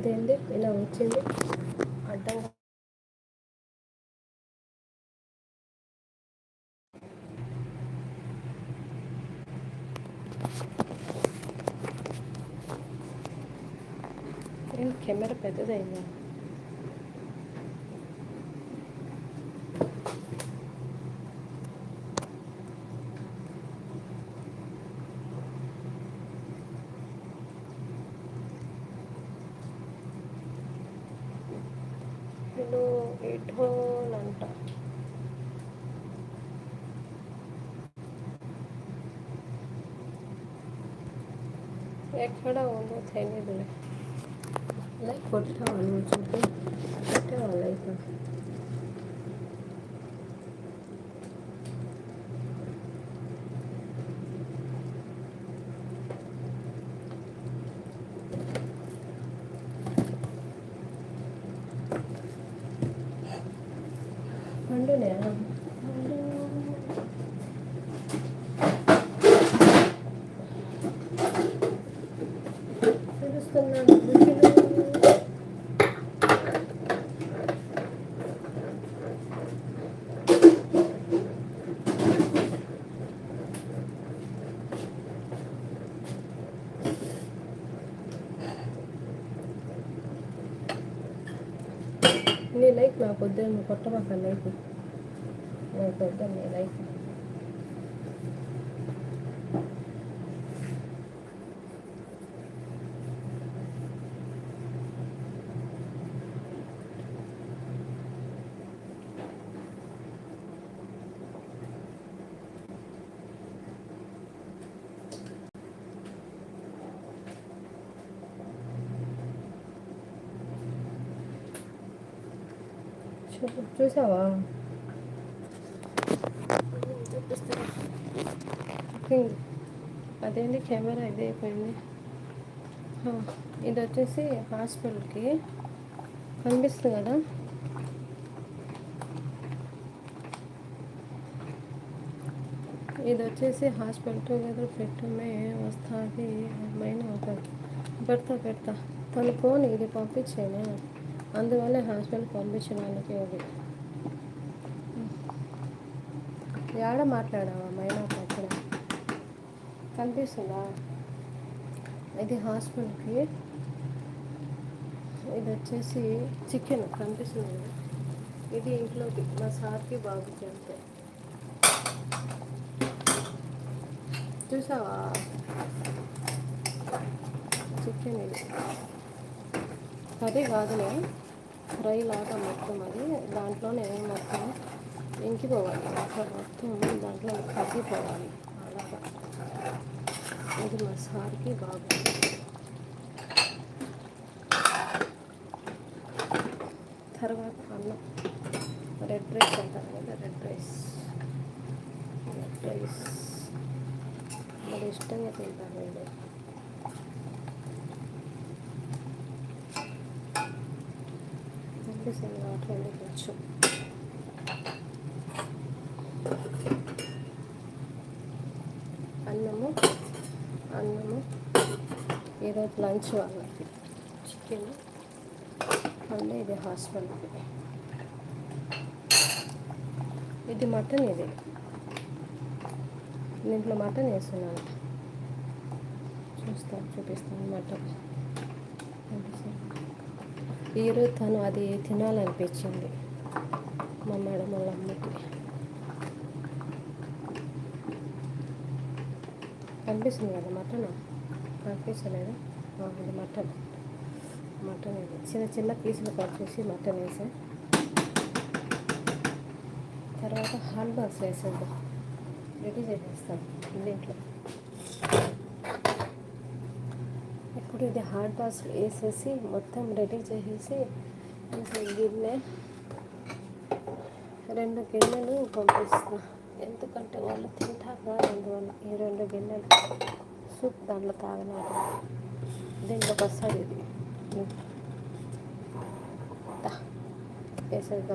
ఇదేంటి ఇలా వచ్చింది అడ్డంగా. కెమెరా పెద్దదైందా? నేను 8 హోల్ అంట. ఎక్కడ ఉందో తెలియదులే. లైక్ కొట్టావా నువ్వు? చూపి కొట్టావా లైక్? పండునే చూస్తున్నాను. నీ లైక్ నాకు వద్దు, నువ్వు కొట్టమాక లైక్. నాకు వద్దు నీ లైక్. చూసావా? అదేంటి కెమెరా ఇదే అయిపోయింది. ఇది వచ్చేసి హాస్పిటల్కి కనిపిస్తుంది కదా. ఇది వచ్చేసి హాస్పిటల్ టుగెదర్ పెట్టమే వస్తుంది అమ్మాయిని అవుతుంది. పెడతా తను ఫోన్ ఇది పంపించాను, అందువల్ల హాస్పిటల్కి పంపించడానికి. అది ఏడ మాట్లాడావా మైనా పక్కన కనిపిస్తుందా? ఇది హాస్పిటల్కి. ఇది వచ్చేసి చికెన్ కనిపిస్తుంది. ఇది ఇంట్లోకి మా సార్కి బాబుకి అంతే. చూసావా? చికెన్ ఇది కర్రీ కాదులే, ఫ్రై లాగా మొత్తం. అది దాంట్లోనే మొత్తం ఇంకిపోవాలి, అట్లా మొత్తం దాంట్లో కరిగిపోవాలి అలాగా. ఇది మా సార్కి బాబుకి. తర్వాత అన్నం, రెడ్ రైస్ అంటారు కదా, రెడ్ రైస్ మరి ఇష్టంగా తింటారు వీళ్ళు. కనిపిస్తుంది వాటర్ ఎందుకు కొంచెం. అన్నము ఈరోజు లంచ్ వాళ్ళకి చికెన్ అంటే ఇది హాస్పిటల్కి. ఇది మటన్. ఇది దీంట్లో మటన్ వేస్తున్నాను, చూపిస్తాను మటన్. ఈరోజు తను అది తినాలనిపించింది మా మేడం వాళ్ళ అమ్మకి. కనిపిస్తుంది కదా మటన్, కనిపించలేదు. ఇది మటన్ ఇది చిన్న చిన్న పీసులు కట్ చేసి మటన్ వేసా. తర్వాత హాట్ బాక్స్ వేసేద్దాం, రెడీ చేసేస్తాను దీంట్లో. ఇప్పుడు ఇది హాట్ బాక్స్ వేసేసి మొత్తం రెడీ చేసేసి ఇంకా గిన్నె 2 గిన్నెలు పంపిస్తాను. ఎందుకంటే వాళ్ళు తింటారు, అందువల్ల ఈ 2 గిన్నెలు సూప్ దాంట్లో తాగలేదు. దీంట్లోకి వస్తుంది ఇది వేసేద్దాం.